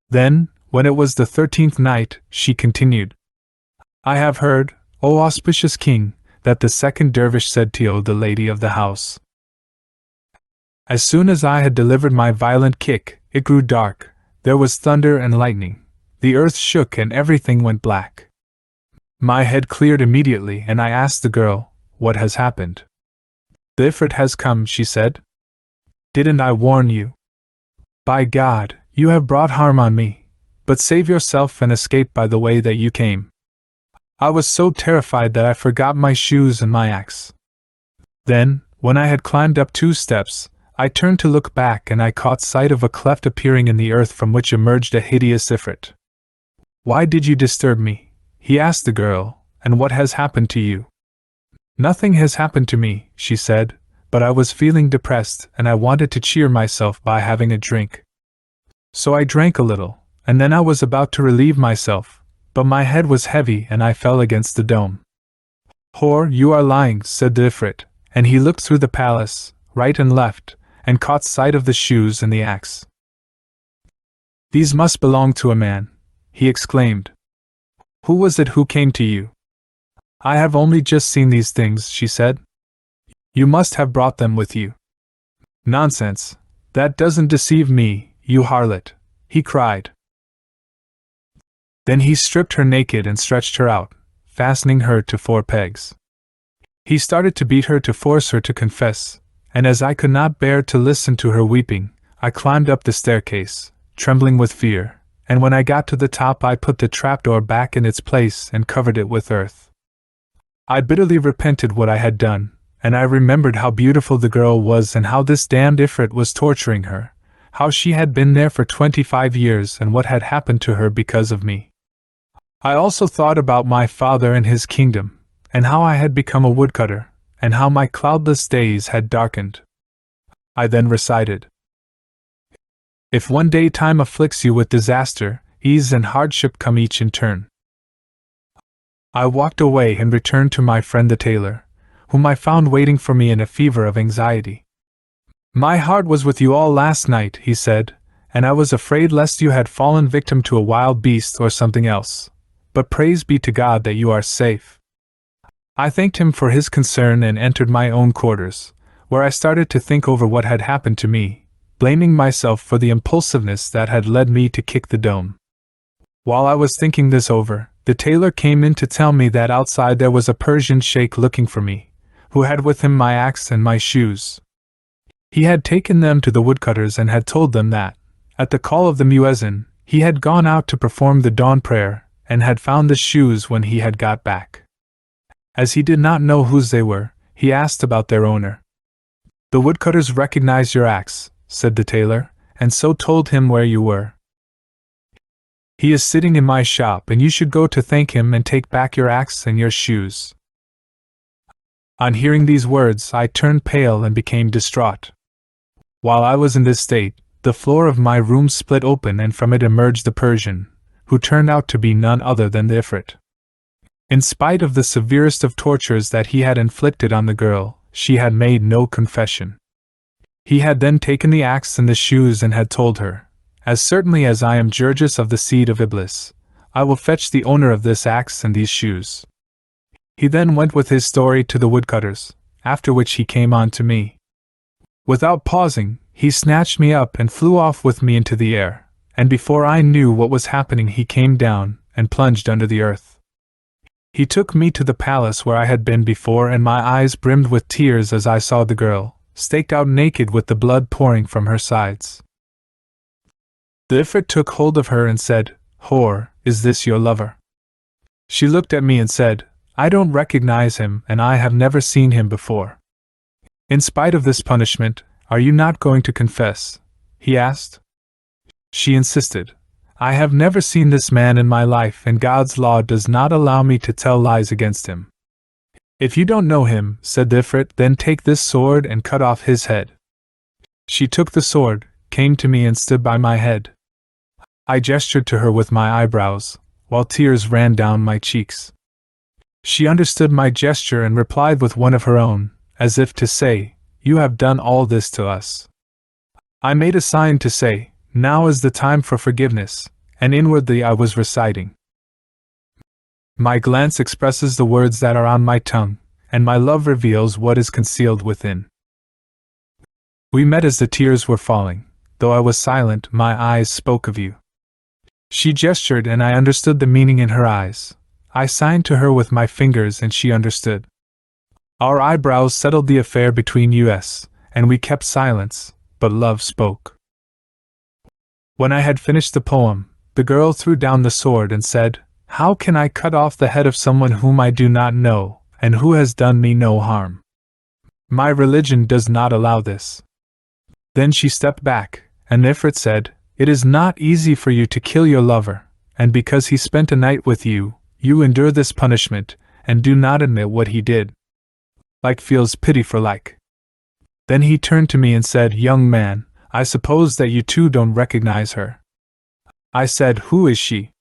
Then, when it was the 13th night, she continued, I have heard, O auspicious king, that the second dervish said to you, the lady of the house. As soon as I had delivered my violent kick, it grew dark, there was thunder and lightning, the earth shook and everything went black. My head cleared immediately and I asked the girl, what has happened? The Ifrit has come, she said. Didn't I warn you? By God, you have brought harm on me, but save yourself and escape by the way that you came. I was so terrified that I forgot my shoes and my axe. Then, when I had climbed up 2 steps, I turned to look back and I caught sight of a cleft appearing in the earth from which emerged a hideous Ifrit. Why did you disturb me? He asked the girl, and what has happened to you? Nothing has happened to me, she said, but I was feeling depressed and I wanted to cheer myself by having a drink. So I drank a little, and then I was about to relieve myself, but my head was heavy and I fell against the dome. Whore, you are lying, said the Ifrit, and he looked through the palace, right and left, and caught sight of the shoes and the axe. These must belong to a man, he exclaimed. Who was it who came to you? I have only just seen these things, she said. You must have brought them with you. Nonsense, that doesn't deceive me, you harlot, he cried. Then he stripped her naked and stretched her out, fastening her to 4 pegs. He started to beat her to force her to confess, and as I could not bear to listen to her weeping, I climbed up the staircase, trembling with fear, and when I got to the top I put the trapdoor back in its place and covered it with earth. I bitterly repented what I had done, and I remembered how beautiful the girl was and how this damned Ifrit was torturing her, how she had been there for 25 years and what had happened to her because of me. I also thought about my father and his kingdom, and how I had become a woodcutter, and how my cloudless days had darkened. I then recited, If one day time afflicts you with disaster, ease and hardship come each in turn. I walked away and returned to my friend the tailor, whom I found waiting for me in a fever of anxiety. My heart was with you all last night, he said, and I was afraid lest you had fallen victim to a wild beast or something else, but praise be to God that you are safe. I thanked him for his concern and entered my own quarters, where I started to think over what had happened to me, blaming myself for the impulsiveness that had led me to kick the dome. While I was thinking this over, the tailor came in to tell me that outside there was a Persian sheikh looking for me, who had with him my axe and my shoes. He had taken them to the woodcutters and had told them that, at the call of the muezzin, he had gone out to perform the dawn prayer, and had found the shoes when he had got back. As he did not know whose they were, he asked about their owner. The woodcutters recognized your axe, said the tailor, and so told him where you were. He is sitting in my shop and you should go to thank him and take back your axe and your shoes. On hearing these words, I turned pale and became distraught. While I was in this state, the floor of my room split open and from it emerged the Persian, who turned out to be none other than the Ifrit. In spite of the severest of tortures that he had inflicted on the girl, she had made no confession. He had then taken the axe and the shoes and had told her, As certainly as I am Jurgis of the seed of Iblis, I will fetch the owner of this axe and these shoes. He then went with his story to the woodcutters, after which he came on to me. Without pausing, he snatched me up and flew off with me into the air, and before I knew what was happening he came down and plunged under the earth. He took me to the palace where I had been before and my eyes brimmed with tears as I saw the girl, staked out naked with the blood pouring from her sides. The Ifrit took hold of her and said, Whore, is this your lover? She looked at me and said, I don't recognize him and I have never seen him before. In spite of this punishment, are you not going to confess? He asked. She insisted. I have never seen this man in my life and God's law does not allow me to tell lies against him. If you don't know him, said the Ifrit, then take this sword and cut off his head. She took the sword, came to me and stood by my head. I gestured to her with my eyebrows, while tears ran down my cheeks. She understood my gesture and replied with one of her own, as if to say, You have done all this to us. I made a sign to say, Now is the time for forgiveness, and inwardly I was reciting. My glance expresses the words that are on my tongue, and my love reveals what is concealed within. We met as the tears were falling. Though I was silent, my eyes spoke of you. She gestured and I understood the meaning in her eyes. I signed to her with my fingers and she understood. Our eyebrows settled the affair between us, and we kept silence, but love spoke. When I had finished the poem, the girl threw down the sword and said, "How can I cut off the head of someone whom I do not know, and who has done me no harm? My religion does not allow this." Then she stepped back, and Ifrit said, "It is not easy for you to kill your lover, and because he spent a night with you, you endure this punishment, and do not admit what he did. Like feels pity for like." Then he turned to me and said, "Young man, I suppose that you too don't recognize her." I said, "Who is she?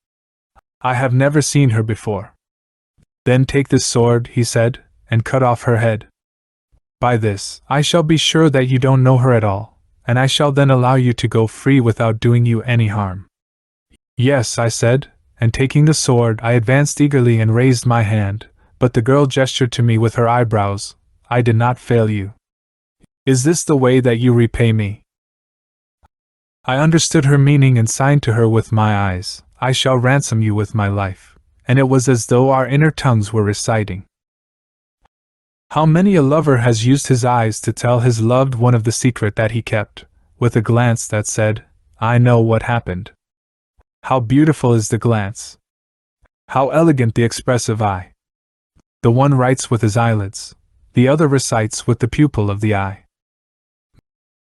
I have never seen her before." "Then take this sword," he said, "and cut off her head. By this, I shall be sure that you don't know her at all, and I shall then allow you to go free without doing you any harm." "Yes," I said, and taking the sword I advanced eagerly and raised my hand, but the girl gestured to me with her eyebrows. "I did not fail you. Is this the way that you repay me?" I understood her meaning and signed to her with my eyes, "I shall ransom you with my life," and it was as though our inner tongues were reciting. How many a lover has used his eyes to tell his loved one of the secret that he kept, with a glance that said, "I know what happened." How beautiful is the glance! How elegant the expressive eye! The one writes with his eyelids, the other recites with the pupil of the eye.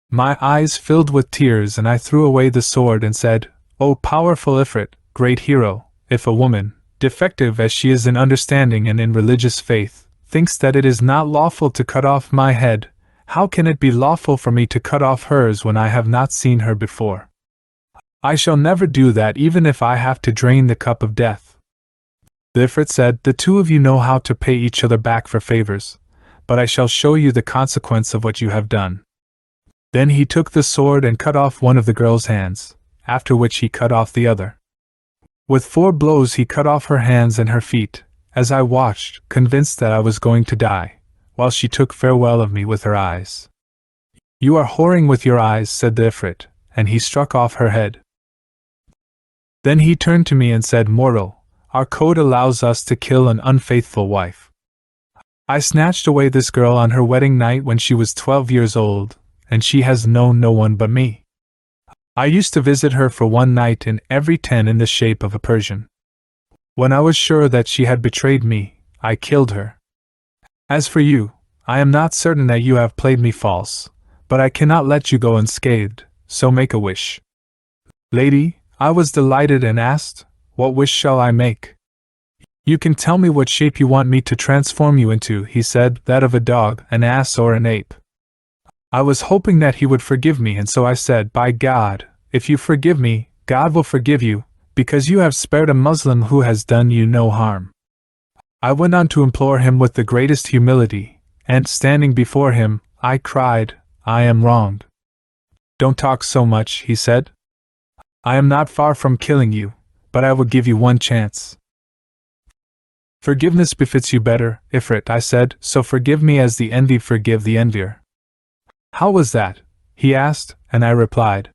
My eyes filled with tears and I threw away the sword and said, "O powerful Ifrit, great hero, if a woman, defective as she is in understanding and in religious faith, thinks that it is not lawful to cut off my head, how can it be lawful for me to cut off hers when I have not seen her before? I shall never do that even if I have to drain the cup of death." The Ifrit said, "The two of you know how to pay each other back for favors, but I shall show you the consequence of what you have done." Then he took the sword and cut off one of the girl's hands, after which he cut off the other. With 4 blows he cut off her hands and her feet, as I watched, convinced that I was going to die, while she took farewell of me with her eyes. "You are whoring with your eyes," said the Ifrit, and he struck off her head. Then he turned to me and said, "Mortal, our code allows us to kill an unfaithful wife. I snatched away this girl on her wedding night when she was 12 years old, and she has known no one but me. I used to visit her for one night in every 10 in the shape of a Persian. When I was sure that she had betrayed me, I killed her. As for you, I am not certain that you have played me false, but I cannot let you go unscathed, so make a wish." "Lady," I was delighted and asked, "What wish shall I make?" "You can tell me what shape you want me to transform you into," he said, "that of a dog, an ass or an ape." I was hoping that he would forgive me, and so I said, "By God, if you forgive me, God will forgive you, because you have spared a Muslim who has done you no harm." I went on to implore him with the greatest humility, and standing before him, I cried, "I am wronged." "Don't talk so much," he said. "I am not far from killing you, but I will give you one chance." "Forgiveness befits you better, Ifrit," I said, "so forgive me as the envied forgive the envier." "How was that?" he asked, and I replied,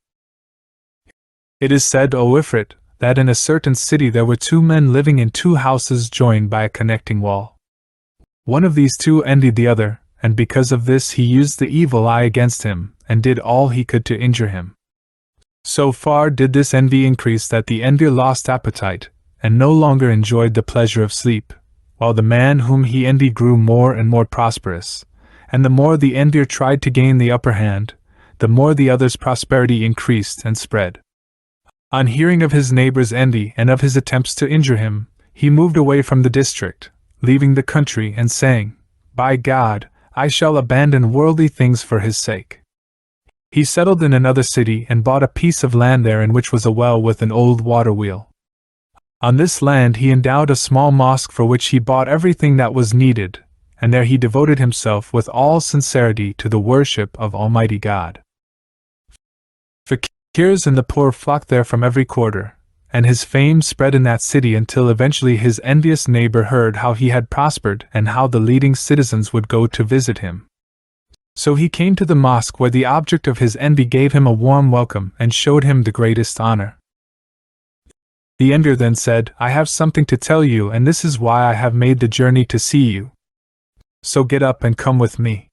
"It is said, O Ifrit, that in a certain city there were 2 men living in 2 houses joined by a connecting wall. One of these 2 envied the other, and because of this he used the evil eye against him, and did all he could to injure him. So far did this envy increase that the envier lost appetite, and no longer enjoyed the pleasure of sleep, while the man whom he envied grew more and more prosperous, and the more the envier tried to gain the upper hand, the more the other's prosperity increased and spread. On hearing of his neighbor's envy and of his attempts to injure him, he moved away from the district, leaving the country and saying, 'By God, I shall abandon worldly things for his sake.' He settled in another city and bought a piece of land there in which was a well with an old water wheel. On this land he endowed a small mosque for which he bought everything that was needed, and there he devoted himself with all sincerity to the worship of Almighty God. Fakirs and the poor flocked there from every quarter, and his fame spread in that city until eventually his envious neighbor heard how he had prospered and how the leading citizens would go to visit him. So he came to the mosque where the object of his envy gave him a warm welcome and showed him the greatest honor. The emir then said, "I have something to tell you, and this is why I have made the journey to see you. So get up and come with me."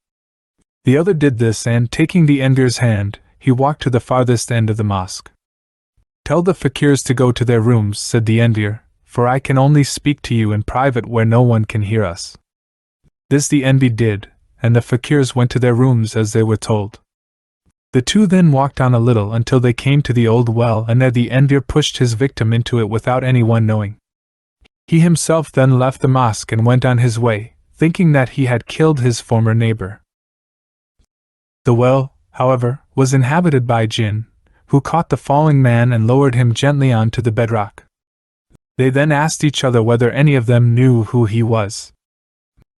The other did this, and taking the emir's hand, he walked to the farthest end of the mosque. "Tell the fakirs to go to their rooms," said the emir, "for I can only speak to you in private where no one can hear us." This the emir did, and the fakirs went to their rooms as they were told. The two then walked on a little until they came to the old well, and there the emir pushed his victim into it without anyone knowing. He himself then left the mosque and went on his way, thinking that he had killed his former neighbor. The well, however, was inhabited by jinn, who caught the falling man and lowered him gently onto the bedrock. They then asked each other whether any of them knew who he was.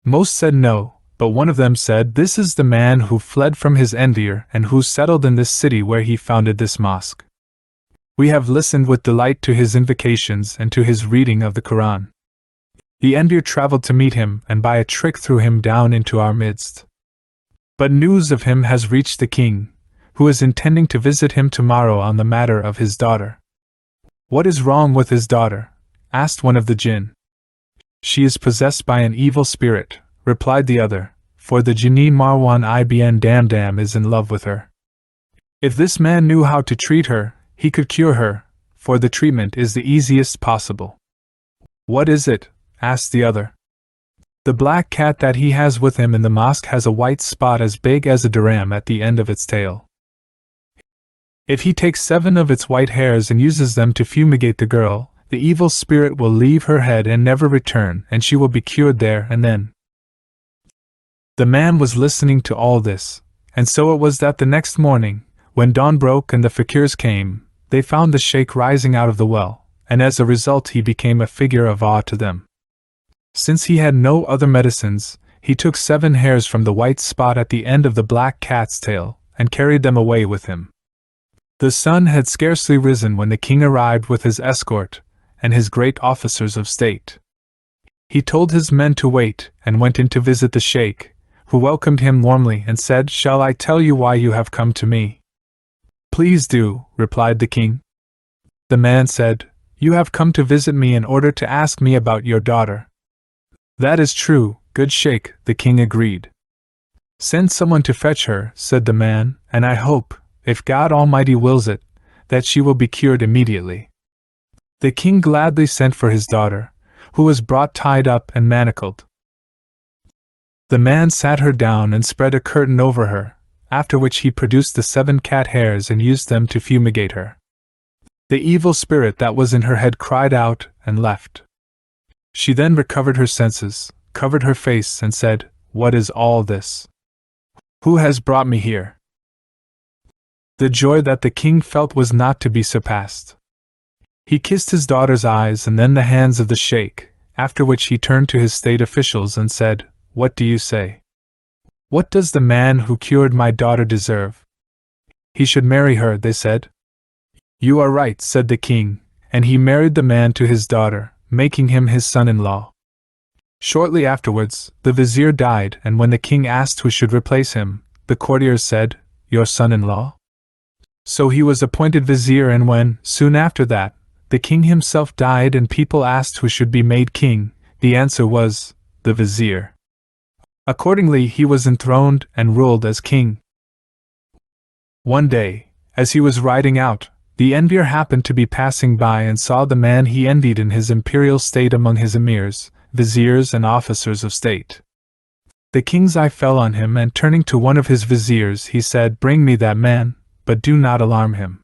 Most said no, but one of them said, "This is the man who fled from his envier and who settled in this city where he founded this mosque. We have listened with delight to his invocations and to his reading of the Quran." The envier traveled to meet him and by a trick threw him down into our midst. But news of him has reached the king, who is intending to visit him tomorrow on the matter of his daughter. "What is wrong with his daughter?" asked one of the jinn. "She is possessed by an evil spirit," replied the other, "for the Genie Marwan ibn Damdam is in love with her. If this man knew how to treat her, he could cure her, for the treatment is the easiest possible." "What is it?" asked the other. "The black cat that he has with him in the mosque has a white spot as big as a dirham at the end of its tail. If he takes 7 of its white hairs and uses them to fumigate the girl, the evil spirit will leave her head and never return, and she will be cured there and then." The man was listening to all this, and so it was that the next morning, when dawn broke and the fakirs came, they found the sheikh rising out of the well, and as a result he became a figure of awe to them. Since he had no other medicines, he took 7 hairs from the white spot at the end of the black cat's tail, and carried them away with him. The sun had scarcely risen when the king arrived with his escort, and his great officers of state. He told his men to wait, and went in to visit the sheikh, who welcomed him warmly and said, "Shall I tell you why you have come to me?" "Please do," replied the king. The man said, "You have come to visit me in order to ask me about your daughter." "That is true, good sheikh," the king agreed. "Send someone to fetch her," said the man, "and I hope, if God Almighty wills it, that she will be cured immediately." The king gladly sent for his daughter, who was brought tied up and manacled. The man sat her down and spread a curtain over her, after which he produced the 7 cat hairs and used them to fumigate her. The evil spirit that was in her head cried out and left. She then recovered her senses, covered her face, and said, "What is all this? Who has brought me here?" The joy that the king felt was not to be surpassed. He kissed his daughter's eyes and then the hands of the sheikh, after which he turned to his state officials and said, "What do you say? What does the man who cured my daughter deserve?" "He should marry her," they said. "You are right," said the king, and he married the man to his daughter, making him his son-in-law. Shortly afterwards, the vizier died, and when the king asked who should replace him, the courtiers said, "Your son-in-law?" So he was appointed vizier, and when, soon after that, the king himself died and people asked who should be made king, the answer was, the vizier. Accordingly he was enthroned and ruled as king. One day, as he was riding out, the envier happened to be passing by and saw the man he envied in his imperial state among his emirs, viziers and officers of state. The king's eye fell on him, and turning to one of his viziers he said, "Bring me that man, but do not alarm him."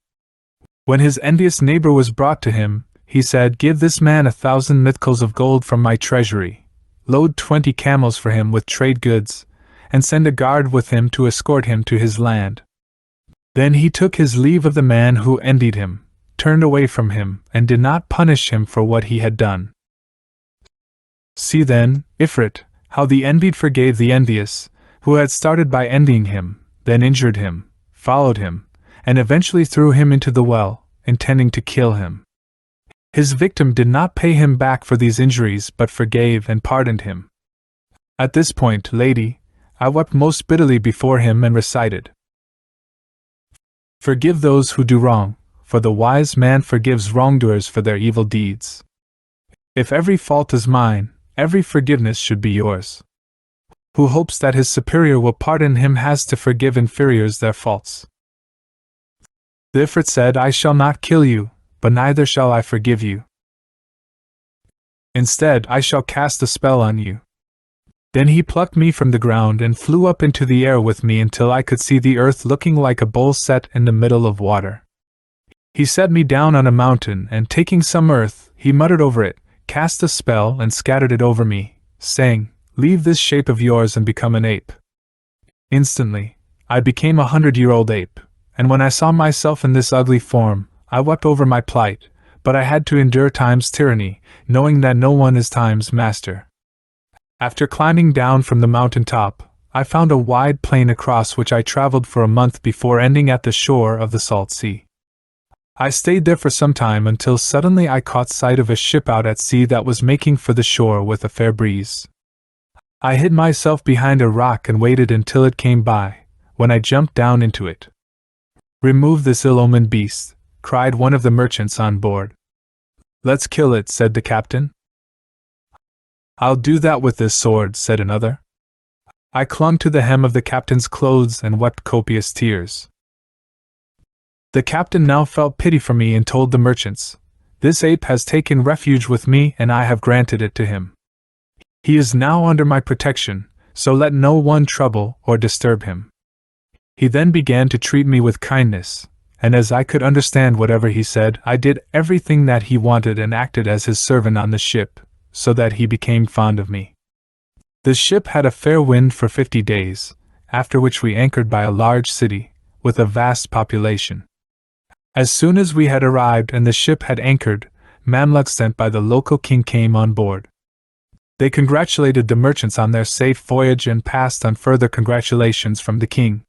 When his envious neighbor was brought to him, he said, "Give this man 1,000 mithqals of gold from my treasury, load 20 camels for him with trade goods, and send a guard with him to escort him to his land." Then he took his leave of the man who envied him, turned away from him, and did not punish him for what he had done. See then, Ifrit, how the envied forgave the envious, who had started by envying him, then injured him, followed him, and eventually threw him into the well, intending to kill him. His victim did not pay him back for these injuries but forgave and pardoned him. At this point, lady, I wept most bitterly before him and recited, "Forgive those who do wrong, for the wise man forgives wrongdoers for their evil deeds. If every fault is mine, every forgiveness should be yours. Who hopes that his superior will pardon him has to forgive inferiors their faults." The Ifrit said, "I shall not kill you, but neither shall I forgive you. Instead, I shall cast a spell on you." Then he plucked me from the ground and flew up into the air with me until I could see the earth looking like a bowl set in the middle of water. He set me down on a mountain and, taking some earth, he muttered over it, cast a spell and scattered it over me, saying, "Leave this shape of yours and become an ape." Instantly, I became a 100-year-old ape, and when I saw myself in this ugly form, I wept over my plight, but I had to endure time's tyranny, knowing that no one is time's master. After climbing down from the mountain top, I found a wide plain across which I traveled for a month before ending at the shore of the salt sea. I stayed there for some time until suddenly I caught sight of a ship out at sea that was making for the shore with a fair breeze. I hid myself behind a rock and waited until it came by, when I jumped down into it. "Remove this ill-omened beast," cried one of the merchants on board. "Let's kill it," said the captain. "I'll do that with this sword," said another. I clung to the hem of the captain's clothes and wept copious tears. The captain now felt pity for me and told the merchants, "This ape has taken refuge with me and I have granted it to him. He is now under my protection, so let no one trouble or disturb him." He then began to treat me with kindness, and as I could understand whatever he said, I did everything that he wanted and acted as his servant on the ship, so that he became fond of me. The ship had a fair wind for 50 days, after which we anchored by a large city, with a vast population. As soon as we had arrived and the ship had anchored, Mamluks sent by the local king came on board. They congratulated the merchants on their safe voyage and passed on further congratulations from the king.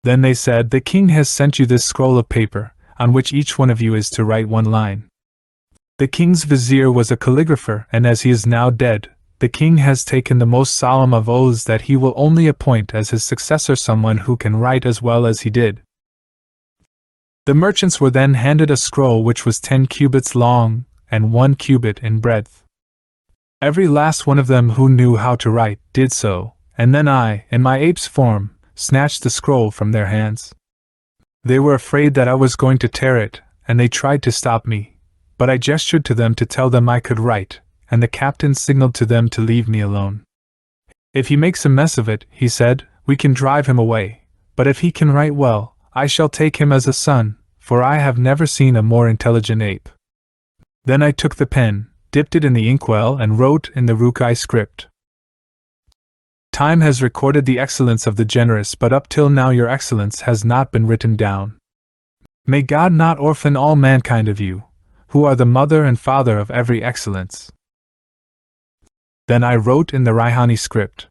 Then they said, "The king has sent you this scroll of paper, on which each one of you is to write one line." The king's vizier was a calligrapher, and as he is now dead, the king has taken the most solemn of oaths that he will only appoint as his successor someone who can write as well as he did. The merchants were then handed a scroll which was 10 cubits long and 1 cubit in breadth. Every last one of them who knew how to write did so, and then I, in my ape's form, snatched the scroll from their hands. They were afraid that I was going to tear it, and they tried to stop me, but I gestured to them to tell them I could write, and the captain signaled to them to leave me alone. "If he makes a mess of it," he said, "we can drive him away, but if he can write well, I shall take him as a son, for I have never seen a more intelligent ape." Then I took the pen, dipped it in the inkwell and wrote in the Rukai script. "Time has recorded the excellence of the generous, but up till now your excellence has not been written down. May God not orphan all mankind of you, who are the mother and father of every excellence." Then I wrote in the Raihani script,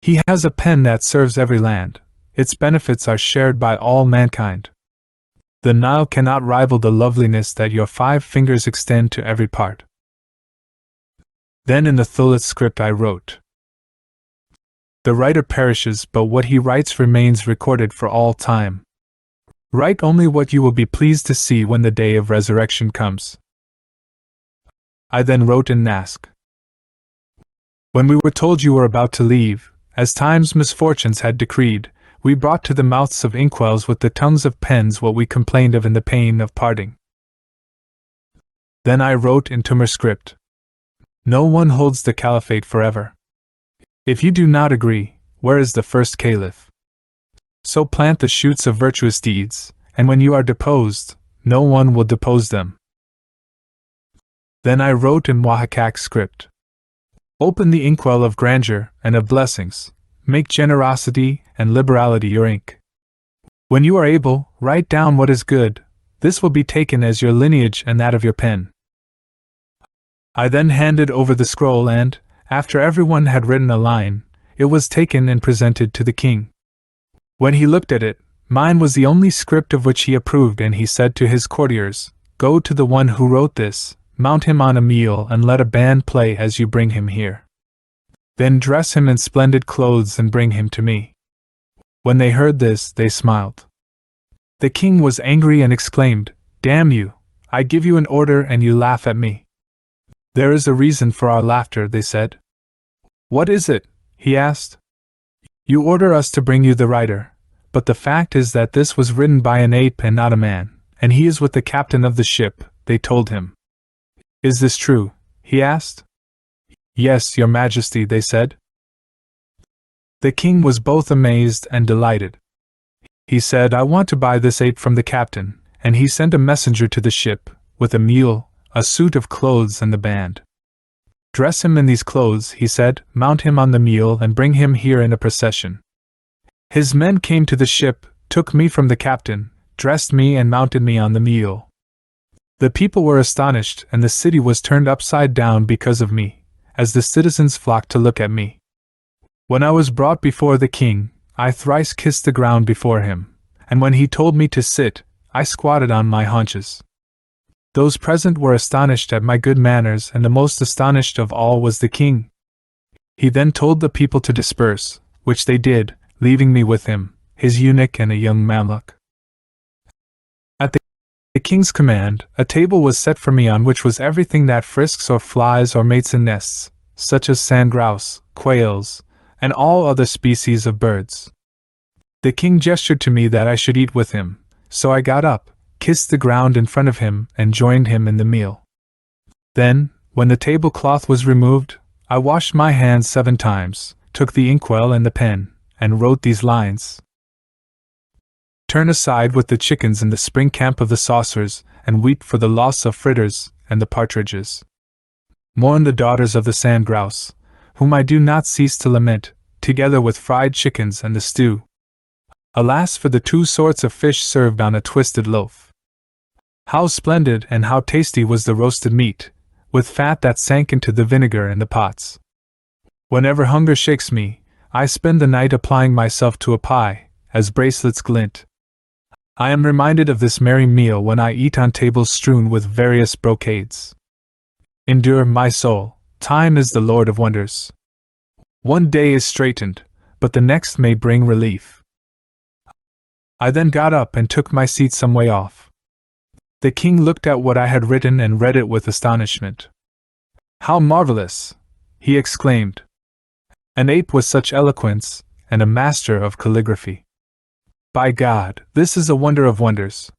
"He has a pen that serves every land. Its benefits are shared by all mankind. The Nile cannot rival the loveliness that your 5 fingers extend to every part." Then in the Thulit script I wrote, "The writer perishes, but what he writes remains recorded for all time. Write only what you will be pleased to see when the day of resurrection comes." I then wrote in Nask, "When we were told you were about to leave, as time's misfortunes had decreed, we brought to the mouths of inkwells with the tongues of pens what we complained of in the pain of parting." Then I wrote in Tumur script, "No one holds the caliphate forever. If you do not agree, where is the first caliph? So plant the shoots of virtuous deeds, and when you are deposed, no one will depose them." Then I wrote in Wahakak script, "Open the inkwell of grandeur and of blessings, make generosity and liberality your ink. When you are able, write down what is good, this will be taken as your lineage and that of your pen." I then handed over the scroll and, after everyone had written a line, it was taken and presented to the king. When he looked at it, mine was the only script of which he approved, and he said to his courtiers, Go to the one who wrote this, mount him on a mule and let a band play as you bring him here. Then dress him in splendid clothes and bring him to me." When they heard this, they smiled. The king was angry and exclaimed, "Damn you! I give you an order and you laugh at me." "There is a reason for our laughter," they said. "What is it?" he asked. "You order us to bring you the writer, but the fact is that this was written by an ape and not a man, and he is with the captain of the ship," they told him. "Is this true?" he asked. "Yes, your majesty," they said. The king was both amazed and delighted. He said, "I want to buy this ape from the captain," and he sent a messenger to the ship, with a mule, a suit of clothes and the band. "Dress him in these clothes," he said, "mount him on the mule and bring him here in a procession." His men came to the ship, took me from the captain, dressed me and mounted me on the mule. The people were astonished and the city was turned upside down because of me, as the citizens flocked to look at me. When I was brought before the king, I thrice kissed the ground before him, and when he told me to sit, I squatted on my haunches. Those present were astonished at my good manners, and the most astonished of all was the king. He then told the people to disperse, which they did, leaving me with him, his eunuch and a young Mamluk. At the king's command, a table was set for me on which was everything that frisks or flies or mates in nests, such as sand-grouse, quails, and all other species of birds. The king gestured to me that I should eat with him, so I got up, kissed the ground in front of him, and joined him in the meal. Then, when the tablecloth was removed, I washed my hands 7 times, took the inkwell and the pen, and wrote these lines: "Turn aside with the chickens in the spring camp of the saucers, and weep for the loss of fritters and the partridges. Mourn the daughters of the sand grouse, whom I do not cease to lament, together with fried chickens and the stew. Alas for the 2 sorts of fish served on a twisted loaf. How splendid and how tasty was the roasted meat, with fat that sank into the vinegar in the pots. Whenever hunger shakes me, I spend the night applying myself to a pie, as bracelets glint. I am reminded of this merry meal when I eat on tables strewn with various brocades. Endure, my soul, time is the Lord of wonders. One day is straitened, but the next may bring relief." I then got up and took my seat some way off. The king looked at what I had written and read it with astonishment. "How marvelous!" he exclaimed. "An ape with such eloquence, and a master of calligraphy. By God, this is a wonder of wonders."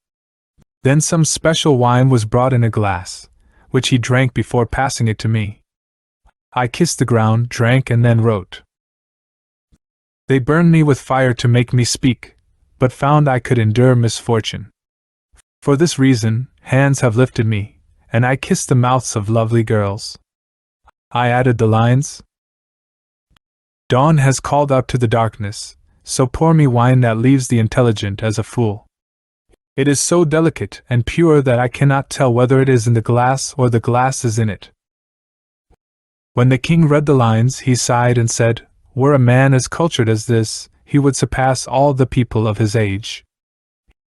Then some special wine was brought in a glass, which he drank before passing it to me. I kissed the ground, drank, and then wrote. They burned me with fire to make me speak, but found I could endure misfortune. For this reason, hands have lifted me, and I kissed the mouths of lovely girls. I added the lines: Dawn has called out to the darkness, so pour me wine that leaves the intelligent as a fool. It is so delicate and pure that I cannot tell whether it is in the glass or the glass is in it. When the king read the lines, he sighed and said, "Were a man as cultured as this, he would surpass all the people of his age."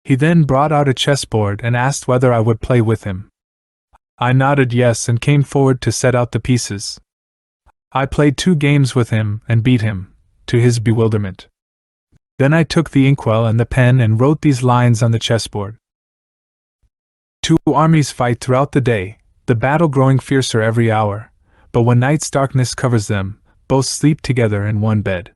He then brought out a chessboard and asked whether I would play with him. I nodded yes and came forward to set out the pieces. I played 2 games with him and beat him, to his bewilderment. Then I took the inkwell and the pen and wrote these lines on the chessboard. 2 armies fight throughout the day, the battle growing fiercer every hour, but when night's darkness covers them, both sleep together in one bed.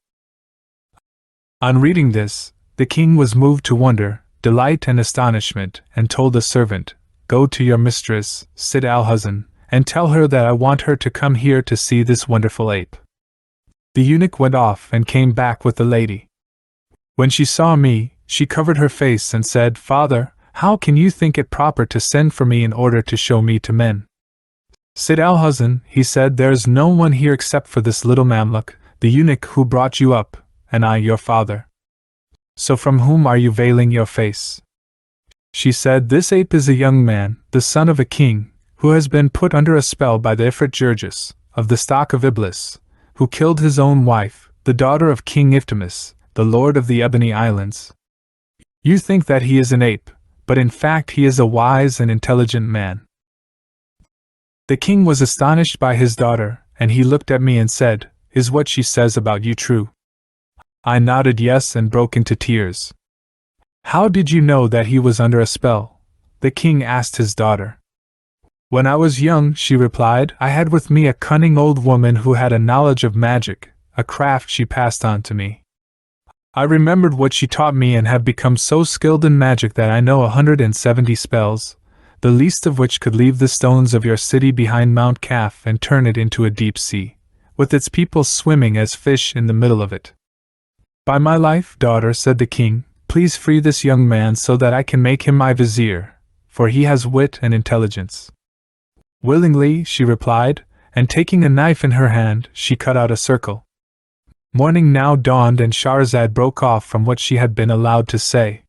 On reading this, the king was moved to wonder, delight and astonishment, and told the servant, "Go to your mistress, Sid al-Huzn, and tell her that I want her to come here to see this wonderful ape." The eunuch went off and came back with the lady. When she saw me, she covered her face and said, "Father, how can you think it proper to send for me in order to show me to men?" "Sid al-Huzn," he said, "there is no one here except for this little Mamluk, the eunuch who brought you up, and I your father. So from whom are you veiling your face?" She said, "This ape is a young man, the son of a king, who has been put under a spell by the Ifrit Jurgis, of the stock of Iblis, who killed his own wife, the daughter of King Iftimus, the lord of the Ebony Islands. You think that he is an ape, but in fact he is a wise and intelligent man." The king was astonished by his daughter, and he looked at me and said, "Is what she says about you true?" I nodded yes and broke into tears. "How did you know that he was under a spell?" the king asked his daughter. "When I was young," she replied, "I had with me a cunning old woman who had a knowledge of magic, a craft she passed on to me. I remembered what she taught me and have become so skilled in magic that I know 170 spells, the least of which could leave the stones of your city behind Mount Kaf and turn it into a deep sea, with its people swimming as fish in the middle of it." "By my life, daughter," said the king, "please free this young man so that I can make him my vizier, for he has wit and intelligence." "Willingly," she replied, and taking a knife in her hand, she cut out a circle. Morning now dawned and Shahrazad broke off from what she had been allowed to say.